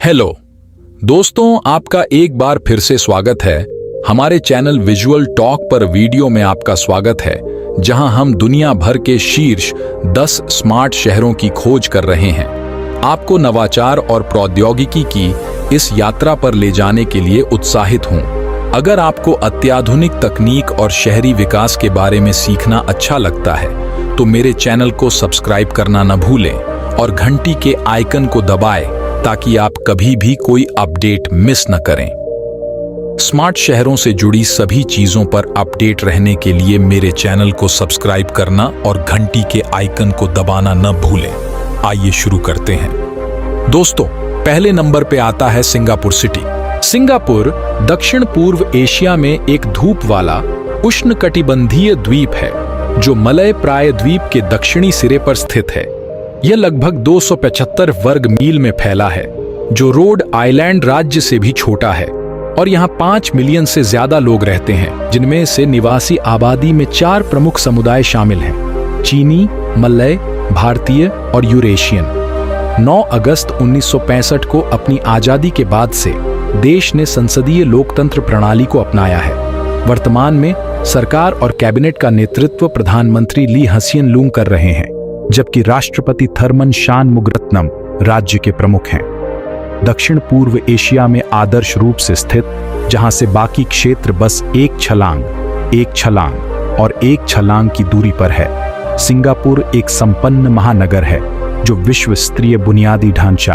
Hello दोस्तों, आपका एक बार फिर से स्वागत है हमारे चैनल विजुअल टॉक पर। वीडियो में आपका स्वागत है, जहां हम दुनिया भर के शीर्ष 10 स्मार्ट शहरों की खोज कर रहे हैं। आपको नवाचार और प्रौद्योगिकी की इस यात्रा पर ले जाने के लिए उत्साहित हूं। अगर आपको अत्याधुनिक तकनीक और शहरी विकास के बारे में सीखना अच्छा लगता है तो मेरे चैनल को सब्सक्राइब करना न भूलें और घंटी के आइकन को दबाएं ताकि आप कभी भी कोई अपडेट मिस न करें। स्मार्ट शहरों से जुड़ी सभी चीजों पर अपडेट रहने के लिए मेरे चैनल को सब्सक्राइब करना और घंटी के आइकन को दबाना न भूलें। आइए शुरू करते हैं। दोस्तों, पहले नंबर पे आता है सिंगापुर सिटी। सिंगापुर दक्षिण पूर्व एशिया में एक धूप वाला उष्णकटिबंधीय द्वीप है जो मलय प्राय द्वीप के दक्षिणी सिरे पर स्थित है। यह लगभग 275 वर्ग मील में फैला है, जो रोड आइलैंड राज्य से भी छोटा है, और यहाँ 5 मिलियन से ज्यादा लोग रहते हैं, जिनमें से निवासी आबादी में 4 प्रमुख समुदाय शामिल हैं: चीनी, मलय, भारतीय और यूरेशियन। 9 अगस्त 1965 को अपनी आजादी के बाद से देश ने संसदीय लोकतंत्र प्रणाली को अपनाया है। वर्तमान में सरकार और कैबिनेट का नेतृत्व प्रधानमंत्री ली हसियन लूंग कर रहे हैं, जबकि राष्ट्रपति थरमन शानमुगरत्नम राज्य के प्रमुख हैं। दक्षिण पूर्व एशिया में आदर्श रूप से स्थित, जहां से बाकी क्षेत्र बस एक छलांग और एक छलांग की दूरी पर है, सिंगापुर एक संपन्न महानगर है जो विश्व स्तरीय बुनियादी ढांचा,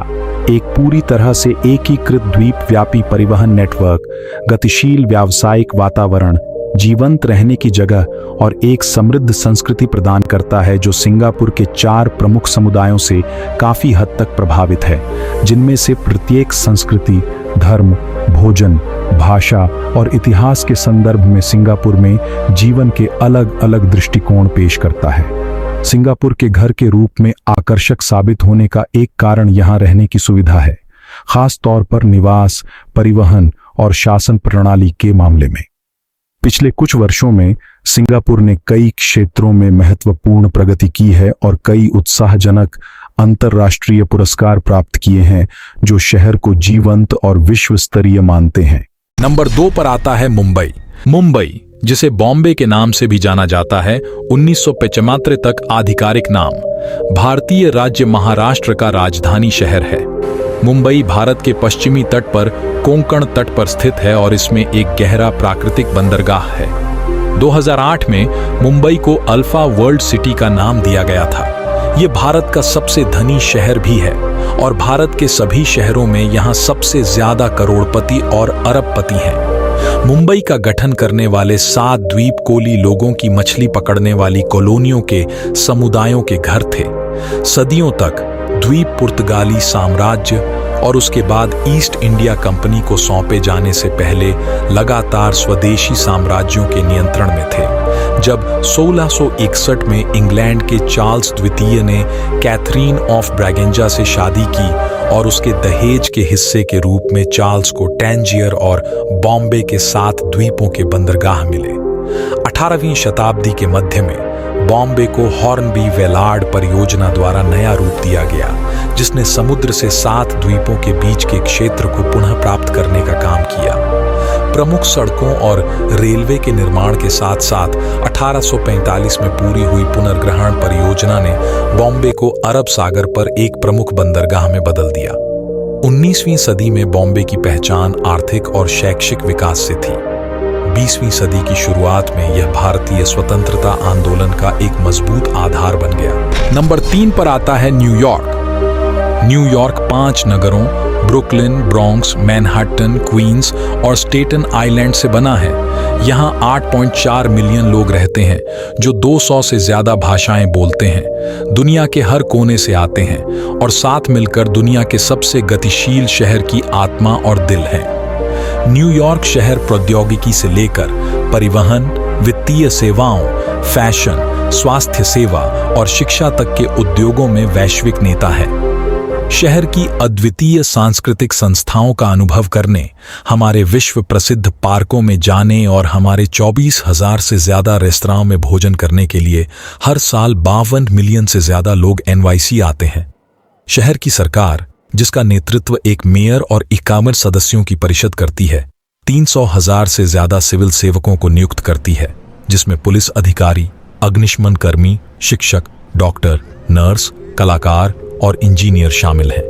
एक पूरी तरह से एकीकृत द्वीपव्यापी परिवहन नेटवर्क, गतिशील व्यावसायिक वातावरण, जीवंत रहने की जगह और एक समृद्ध संस्कृति प्रदान करता है, जो सिंगापुर के 4 प्रमुख समुदायों से काफी हद तक प्रभावित है, जिनमें से प्रत्येक संस्कृति, धर्म, भोजन, भाषा और इतिहास के संदर्भ में सिंगापुर में जीवन के अलग अलग दृष्टिकोण पेश करता है। सिंगापुर के घर के रूप में आकर्षक साबित होने का एक कारण यहाँ रहने की सुविधा है, खास तौर पर निवास, परिवहन और शासन प्रणाली के मामले में। पिछले कुछ वर्षों में सिंगापुर ने कई क्षेत्रों में महत्वपूर्ण प्रगति की है और कई उत्साहजनक अंतर्राष्ट्रीय पुरस्कार प्राप्त किए हैं, जो शहर को जीवंत और विश्व स्तरीय मानते हैं। नंबर 2 पर आता है मुंबई। मुंबई, जिसे बॉम्बे के नाम से भी जाना जाता है, 1975 तक आधिकारिक नाम, भारतीय राज्य महाराष्ट्र का राजधानी शहर है। मुंबई भारत के पश्चिमी तट पर कोंकण तट पर स्थित है और इसमें एक गहरा प्राकृतिक बंदरगाह है। 2008 में मुंबई को अल्फा वर्ल्ड सिटी का नाम दिया गया था। ये भारत का सबसे धनी शहर भी है और भारत के सभी शहरों में यहाँ सबसे ज्यादा करोड़पति और अरबपति हैं। मुंबई का गठन करने वाले 7 द्वीपकोली लोगों की मछली पकड़ने वाली कॉलोनियों के समुदायों के घर थे। सदियों तक द्वीप पुर्तगाली साम्राज्य और उसके बाद ईस्ट इंडिया कंपनी को सौंपे जाने से पहले लगातार स्वदेशी साम्राज्यों के नियंत्रण में थे। जब 1661 में इंग्लैंड के चार्ल्स द्वितीय ने कैथरीन ऑफ ब्रैगेंजा से शादी की और उसके दहेज के हिस्से के रूप में चार्ल्स को टैंजियर और बॉम्बे के 7 द्वीपों के बंदरगाह मिले। 18वीं शताब्दी के मध्य में बॉम्बे को हॉर्नबी वेलार्ड परियोजना द्वारा नया रूप दिया गया, जिसने समुद्र से 7 द्वीपों के बीच के क्षेत्र को पुनः प्राप्त करने का काम किया। प्रमुख सड़कों और रेलवे के निर्माण के साथ साथ 1845 में पूरी हुई पुनर्ग्रहण परियोजना ने बॉम्बे को अरब सागर पर एक प्रमुख बंदरगाह में बदल दिया। 19वीं सदी में बॉम्बे की पहचान आर्थिक और शैक्षिक विकास से थी। 20वीं सदी की शुरुआत में यह भारतीय स्वतंत्रता आंदोलन का एक मजबूत आधार बन गया। नंबर 3 पर आता है न्यूयॉर्क। न्यूयॉर्क 5 नगरों ब्रुकलिन, ब्रॉन्क्स, मैनहट्टन, क्वींस और स्टेटन आइलैंड से बना है। यहाँ 8.4 मिलियन लोग रहते हैं, जो 200 से ज्यादा भाषाएं बोलते हैं, दुनिया के हर कोने से आते हैं और साथ मिलकर दुनिया के सबसे गतिशील शहर की आत्मा और दिल है। न्यूयॉर्क शहर प्रौद्योगिकी से लेकर परिवहन, वित्तीय सेवाओं, फैशन, स्वास्थ्य सेवा और शिक्षा तक के उद्योगों में वैश्विक नेता है। शहर की अद्वितीय सांस्कृतिक संस्थाओं का अनुभव करने, हमारे विश्व प्रसिद्ध पार्कों में जाने और हमारे 24,000 से ज्यादा रेस्तरां में भोजन करने के लिए हर साल 52 मिलियन से ज्यादा लोग NYC आते हैं। शहर की सरकार, जिसका नेतृत्व एक मेयर और 51 सदस्यों की परिषद करती है, 300,000 से ज्यादा सिविल सेवकों को नियुक्त करती है, जिसमें पुलिस अधिकारी, अग्निशमन कर्मी, शिक्षक, डॉक्टर, नर्स, कलाकार और इंजीनियर शामिल हैं।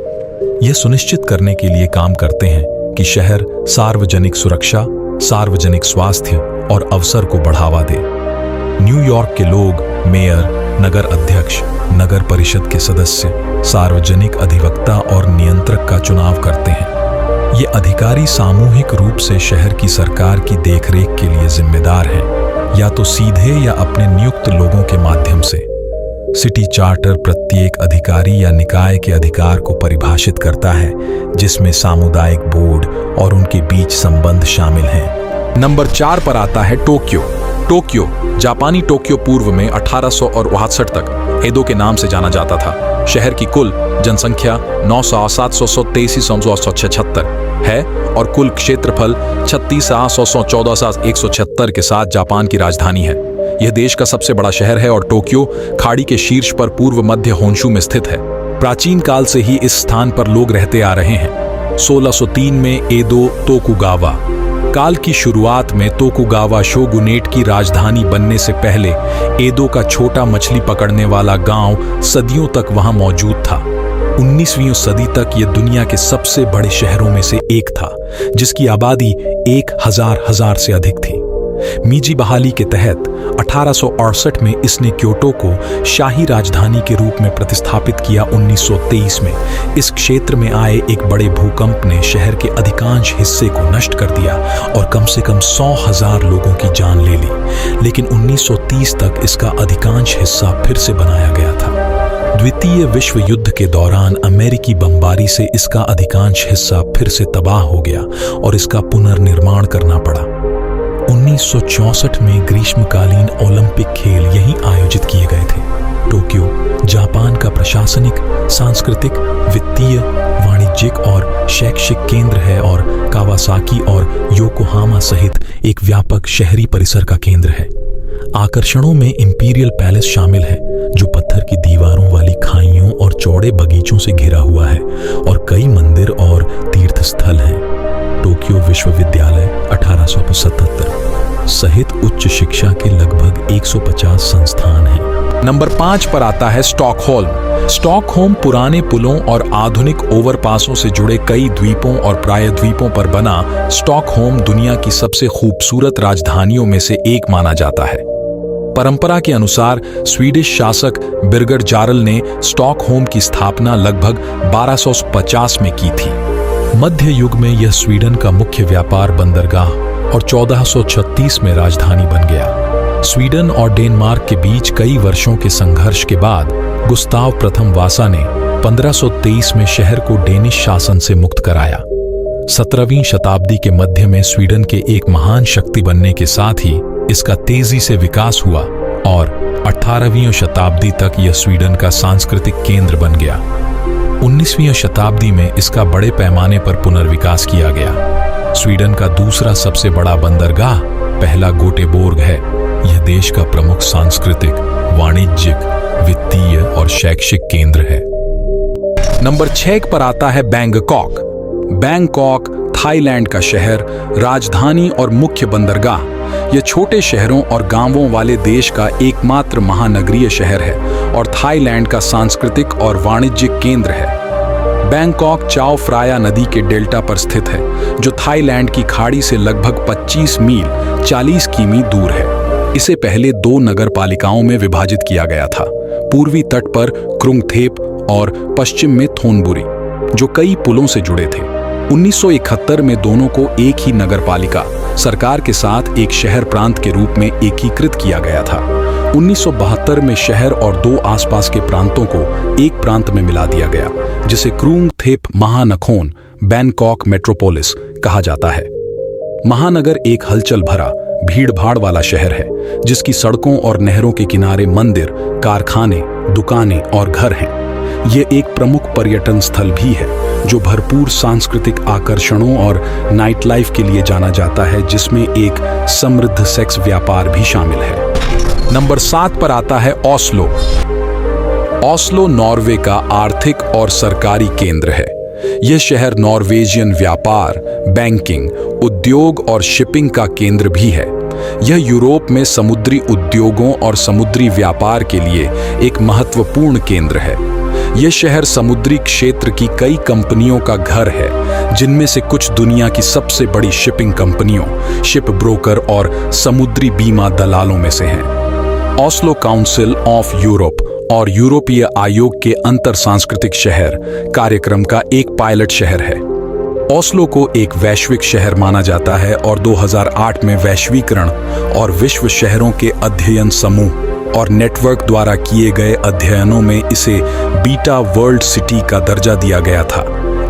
यह सुनिश्चित करने के लिए काम करते हैं कि शहर सार्वजनिक सुरक्षा, सार्वजनिक स्वास्थ्य और अवसर को बढ़ावा दे। न्यूयॉर्क के लोग मेयर, नगर अध्यक्ष, नगर परिषद के सदस्य, सार्वजनिक अधिवक्ता और नियंत्रक का चुनाव करते हैं। ये अधिकारी सामूहिक रूप से शहर की सरकार की देखरेख के लिए जिम्मेदार हैं, या तो सीधे या अपने नियुक्त लोगों के माध्यम से। सिटी चार्टर प्रत्येक अधिकारी या निकाय के अधिकार को परिभाषित करता है, जिसमें सामुदायिक बोर्ड और उनके बीच संबंध शामिल हैं। नंबर 4 पर आता है टोक्यो। टोक्यो, जापानी टोक्यो पूर्व में 1868 तक एदो के नाम से जाना जाता था। शहर की कुल जनसंख्या 9,783,976 है और कुल क्षेत्रफल 36,114,176 के साथ जापान की राजधानी है। यह देश का सबसे बड़ा शहर है और टोक्यो खाड़ी के शीर्ष पर पूर्व मध्य होन्शु में स्थित है। प्राचीन काल से ही इस स्थान पर लोग रहते आ रहे हैं। 1603 में एदो तोकुगावा काल की शुरुआत में तोकुगावा शोगुनेट की राजधानी बनने से पहले एदो का छोटा मछली पकड़ने वाला गांव सदियों तक वहां मौजूद था। 19वीं सदी तक यह दुनिया के सबसे बड़े शहरों में से एक था, जिसकी आबादी 1,000 से अधिक थी। मीजी बहाली के तहत 1868 में इसने क्योटो को शाही राजधानी के रूप में प्रतिस्थापित किया। 1923 में इस क्षेत्र में आए एक बड़े भूकंप ने शहर के अधिकांश हिस्से को नष्ट कर दिया और कम से कम 100,000 लोगों की जान ले ली, लेकिन 1930 तक इसका अधिकांश हिस्सा फिर से बनाया गया था। द्वितीय विश्व युद्ध के दौरान अमेरिकी बमबारी से इसका अधिकांश हिस्सा फिर से तबाह हो गया और इसका पुनर्निर्माण करना पड़ा। 1964 में ग्रीष्मकालीन ओलंपिक खेल यहीं आयोजित किए गए थे। टोक्यो जापान का प्रशासनिक, सांस्कृतिक, वित्तीय, वाणिज्यिक और शैक्षिक केंद्र है और कावासाकी और योकोहामा सहित एक व्यापक शहरी परिसर का केंद्र है। आकर्षणों में इंपीरियल पैलेस शामिल है, जो पत्थर की दीवारों वाली खाइयों और चौड़े बगीचों से घिरा हुआ है, और कई मंदिर और तीर्थ स्थल हैं। टोक्यो विश्वविद्यालय 1877 सहित उच्च शिक्षा के लगभग 150 संस्थान हैं। नंबर 5 पर आता है स्टॉकहोल्म। स्टॉकहोल्म पुराने पुलों और आधुनिक ओवरपासों से जुड़े कई द्वीपों और प्रायद्वीपों पर बना स्टॉकहोल्म दुनिया की सबसे खूबसूरत राजधानियों में से एक माना जाता है। परंपरा के अनुसार स्वीडिश शासक बिरगर जारल ने स्टॉकहोल्म की स्थापना लगभग 1250 में की थी। मध्य युग में यह स्वीडन का मुख्य व्यापार बंदरगाह और 1436 में राजधानी बन गया। स्वीडन और डेनमार्क के बीच कई वर्षों के संघर्ष के बाद गुस्ताव प्रथम वासा ने 1523 में शहर को डेनिश शासन से मुक्त कराया। 17वीं शताब्दी के मध्य में स्वीडन के एक महान शक्ति बनने के साथ ही इसका तेजी से विकास हुआ और 18वीं शताब्दी तक यह स्वीडन का सांस्कृतिक केंद्र बन गया। 19वीं शताब्दी में इसका बड़े पैमाने पर पुनर्विकास किया गया। स्वीडन का दूसरा सबसे बड़ा बंदरगाह पहला गोटेबोर्ग है। यह देश का प्रमुख सांस्कृतिक, वाणिज्यिक, वित्तीय और शैक्षिक केंद्र है। नंबर 6 पर आता है बैंकॉक। बैंकॉक थाईलैंड का शहर, राजधानी और मुख्य बंदरगाह। यह छोटे शहरों और गांवों वाले देश का एकमात्र महानगरीय शहर है और थाईलैंड का सांस्कृतिक और वाणिज्यिक केंद्र है। बैंकॉक चाओ फ्राया नदी के डेल्टा पर स्थित है, जो थाईलैंड की खाड़ी से लगभग 25 मील 40 किमी दूर है। इसे पहले 2 नगर पालिकाओं में विभाजित किया गया था, पूर्वी तट पर क्रुंगथेप और पश्चिम में थोनबुरी, जो कई पुलों से जुड़े थे। 1971 में दोनों को एक ही नगर पालिका सरकार के साथ एक शहर प्रांत के रूप में एकीकृत किया गया था। 1972 में शहर और 2 आसपास के प्रांतों को एक प्रांत में मिला दिया गया, जिसे क्रुंगथेप महानखोन बैंकॉक मेट्रोपोलिस कहा जाता है। महानगर एक हलचल भरा, भीड़-भाड़ वाला शहर है, जिसकी सड़कों और नहरों के किनारे मंदिर, कारखाने, दुकानें और घर हैं। ये एक प्रमुख पर्यटन स्थल भी है जो भरपूर सांस्कृतिक आकर्षणों और नाइट लाइफ के लिए जाना जाता है, जिसमें एक समृद्ध सेक्स व्यापार भी शामिल है। नंबर 7 पर आता है ओस्लो। ओस्लो नॉर्वे का आर्थिक और सरकारी केंद्र है। यह शहर नॉर्वेजियन व्यापार, बैंकिंग, उद्योग और शिपिंग का केंद्र भी है। यह यूरोप में समुद्री उद्योगों और समुद्री व्यापार के लिए एक महत्वपूर्ण केंद्र है। यह शहर समुद्री क्षेत्र की कई कंपनियों का घर है, जिनमें से कुछ दुनिया की सबसे बड़ी शिपिंग कंपनियों, शिप ब्रोकर और समुद्री बीमा दलालों में से हैं। ओस्लो काउंसिल ऑफ यूरोप और यूरोपीय आयोग के अंतर सांस्कृतिक शहर कार्यक्रम का एक पायलट शहर है। ओस्लो को एक वैश्विक शहर माना जाता है और 2008 में वैश्वीकरण और विश्व शहरों के अध्ययन समूह और नेटवर्क द्वारा किए गए अध्ययनों में इसे बीटा वर्ल्ड सिटी का दर्जा दिया गया था।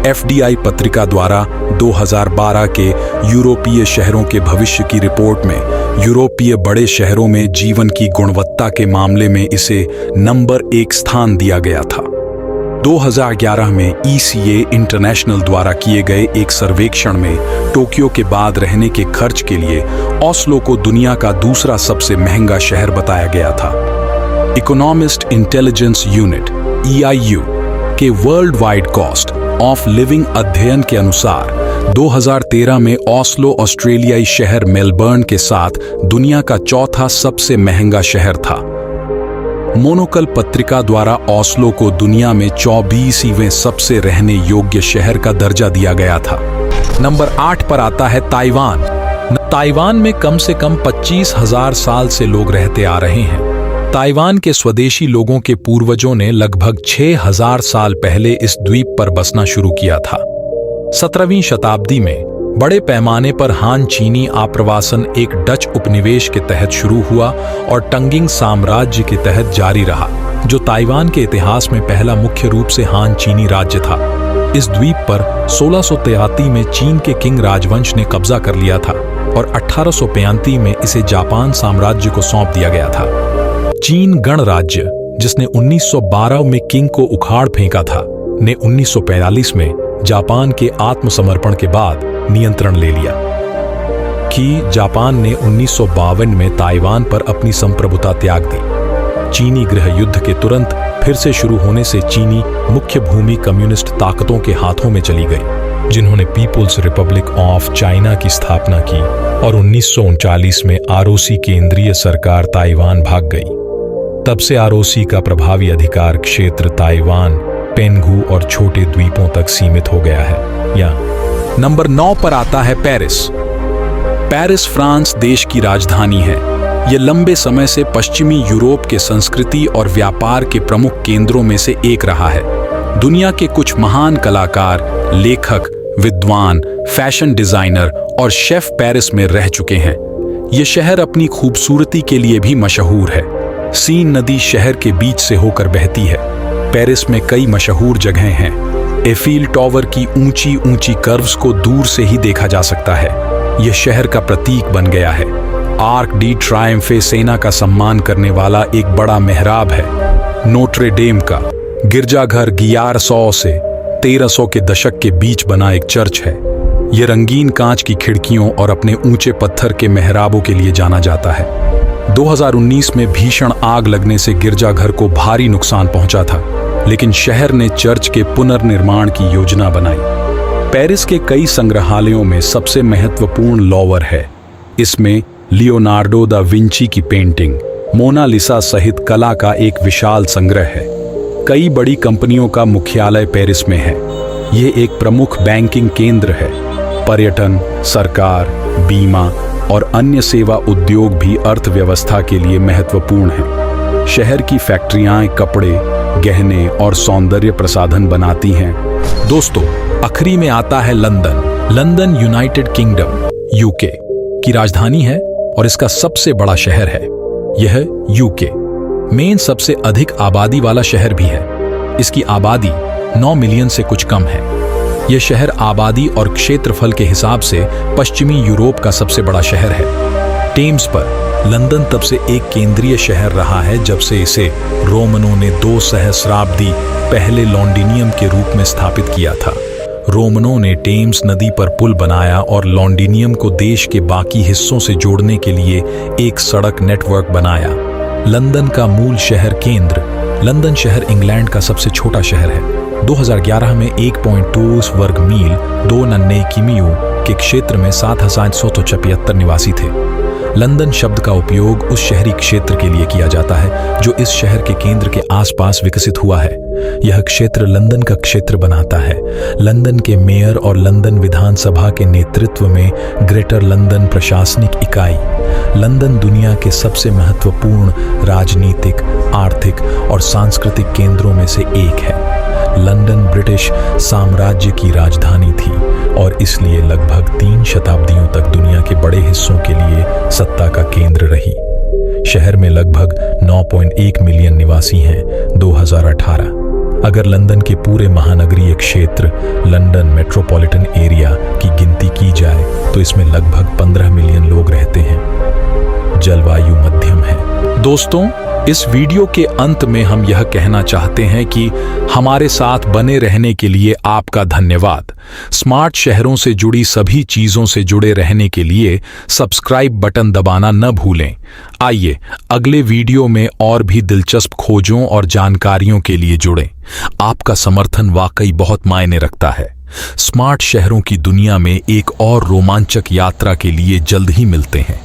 FDI पत्रिका द्वारा 2012 के यूरोपीय शहरों के भविष्य की रिपोर्ट में यूरोपीय बड़े शहरों में जीवन की गुणवत्ता के मामले में इसे नंबर 1 स्थान दिया गया था। 2011 में ECA इंटरनेशनल द्वारा किए गए एक सर्वेक्षण में टोक्यो के बाद रहने के खर्च के लिए ओस्लो को दुनिया का दूसरा सबसे महंगा शहर बताया गया था। इकोनॉमिस्ट इंटेलिजेंस यूनिट EIU के world wide cost of living अध्ययन के अनुसार 2013 में ओस्लो ऑस्ट्रेलियाई शहर मेलबर्न के साथ दुनिया का चौथा सबसे महंगा शहर था। मोनोकल पत्रिका द्वारा ओस्लो को दुनिया में 24वें सबसे रहने योग्य शहर का दर्जा दिया गया था। नंबर 8 पर आता है ताइवान। ताइवान में कम से कम 25,000 साल से लोग रहते आ रहे हैं। ताइवान के स्वदेशी लोगों के पूर्वजों ने लगभग 6,000 साल पहले इस द्वीप पर बसना शुरू किया था। 17वीं शताब्दी में बड़े पैमाने पर हान चीनी आप्रवासन एक डच उपनिवेश के तहत शुरू हुआ और टंगिंग साम्राज्य के तहत जारी रहा, जो ताइवान के इतिहास में पहला मुख्य रूप से हान चीनी राज्य था। इस द्वीप पर 1633 में चीन के किंग राजवंश ने कब्जा कर लिया था और 1835 में इसे जापान साम्राज्य को सौंप दिया गया था। चीन गणराज्य, जिसने 1912 में किंग को उखाड़ फेंका था, ने 1945 में जापान के आत्मसमर्पण के बाद नियंत्रण ले लिया। जापान ने 1952 में ताइवान पर अपनी संप्रभुता त्याग दी। चीनी गृह युद्ध के तुरंत फिर से शुरू होने से चीनी मुख्य भूमि कम्युनिस्ट ताकतों के हाथों में चली गई, जिन्होंने पीपुल्स रिपब्लिक ऑफ चाइना की स्थापना की और 1939 में ROC केंद्रीय सरकार ताइवान भाग गई। तब से ROC का प्रभावी अधिकार क्षेत्र ताइवान, पेंगू और छोटे द्वीपों तक सीमित हो गया है। नंबर 9 पर आता है पेरिस। पेरिस फ्रांस देश की राजधानी है। यह लंबे समय से पश्चिमी यूरोप के संस्कृति और व्यापार के प्रमुख केंद्रों में से एक रहा है। दुनिया के कुछ महान कलाकार, लेखक, विद्वान, फैशन डिजाइनर और शेफ पेरिस में रह चुके हैं। यह शहर अपनी खूबसूरती के लिए भी मशहूर है। सीन नदी शहर के बीच से होकर बहती है। पेरिस में कई मशहूर जगहें हैं। एफिल टावर की ऊंची ऊंची कर्व्स को दूर से ही देखा जा सकता है। यह शहर का प्रतीक बन गया है। आर्क डी ट्रायम्फे सेना का सम्मान करने वाला एक बड़ा मेहराब है। नोट्रे डेम का गिरजाघर 1100 से 1300 के दशक के बीच बना एक चर्च है। यह रंगीन कांच की खिड़कियों और अपने ऊंचे पत्थर के मेहराबों के लिए जाना जाता है। 2019 में भीषण आग लगने से गिरजाघर को भारी नुकसान पहुंचा था, लेकिन शहर ने चर्च के पुनर्निर्माण की योजना बनाई। पेरिस के कई संग्रहालयों में सबसे महत्वपूर्ण लॉवर है। इसमें लियोनार्डो दा विंची की पेंटिंग, मोनालिसा सहित कला का एक विशाल संग्रह है। कई बड़ी कंपनियों का मुख्यालय पेरिस में है। यह एक प्रमुख बैंकिंग केंद्र है। पर्यटन, सरकार, बीमा और अन्य सेवा उद्योग भी अर्थव्यवस्था के लिए महत्वपूर्ण हैं। शहर की फैक्ट्रियां कपड़े, गहने और सौंदर्य प्रसाधन बनाती हैं। दोस्तों, आखिरी में आता है London. London United kingdom UK की राजधानी है और इसका सबसे बड़ा शहर है। यह UK में सबसे अधिक आबादी वाला शहर भी है। इसकी आबादी 9 मिलियन से कुछ कम है। यह शहर आबादी और क्षेत्रफल के हिसाब से पश्चिमी यूरोप का सबसे बड़ा शहर है। टेम्स पर लंदन तब से एक केंद्रीय शहर रहा है जब से इसे रोमनों ने 2 सहस्राब्दी पहले लॉन्डिनियम के रूप में स्थापित किया था। रोमनों ने टेम्स नदी पर पुल बनाया और लॉन्डिनियम को देश के बाकी हिस्सों से जोड़ने के लिए एक सड़क नेटवर्क बनाया। लंदन का मूल शहर केंद्र। लंदन शहर इंग्लैंड का सबसे छोटा शहर है। 2011 में 1.2 वर्ग मील 2 नन्हे किमियों के क्षेत्र में 7,775 निवासी थे। लंदन शब्द का उपयोग उस शहरी क्षेत्र के लिए किया जाता है जो इस शहर के केंद्र के आसपास विकसित हुआ है। यह क्षेत्र लंदन का क्षेत्र बनाता है। लंदन के मेयर और लंदन विधानसभा के नेतृत्व में ग्रेटर लंदन प्रशासनिक इकाई। लंदन दुनिया के सबसे महत्वपूर्ण राजनीतिक, आर्थिक और सांस्कृतिक केंद्रों में से एक है। लंदन ब्रिटिश साम्राज्य की राजधानी थी और इसलिए लगभग 3 शताब्दियों तक दुनिया के बड़े हिस्सों के लिए सत्ता का केंद्र रही। शहर में लगभग 9.1 मिलियन निवासी हैं 2018। अगर लंदन के पूरे महानगरीय क्षेत्र लंदन मेट्रोपॉलिटन एरिया की गिनती की जाए तो इसमें लगभग 15 मिलियन लोग रहते हैं। जलवायु मध्यम है। दोस्तों, इस वीडियो के अंत में हम यह कहना चाहते हैं कि हमारे साथ बने रहने के लिए आपका धन्यवाद। स्मार्ट शहरों से जुड़ी सभी चीजों से जुड़े रहने के लिए सब्सक्राइब बटन दबाना न भूलें। आइए अगले वीडियो में और भी दिलचस्प खोजों और जानकारियों के लिए जुड़ें। आपका समर्थन वाकई बहुत मायने रखता है। स्मार्ट शहरों की दुनिया में एक और रोमांचक यात्रा के लिए जल्द ही मिलते हैं।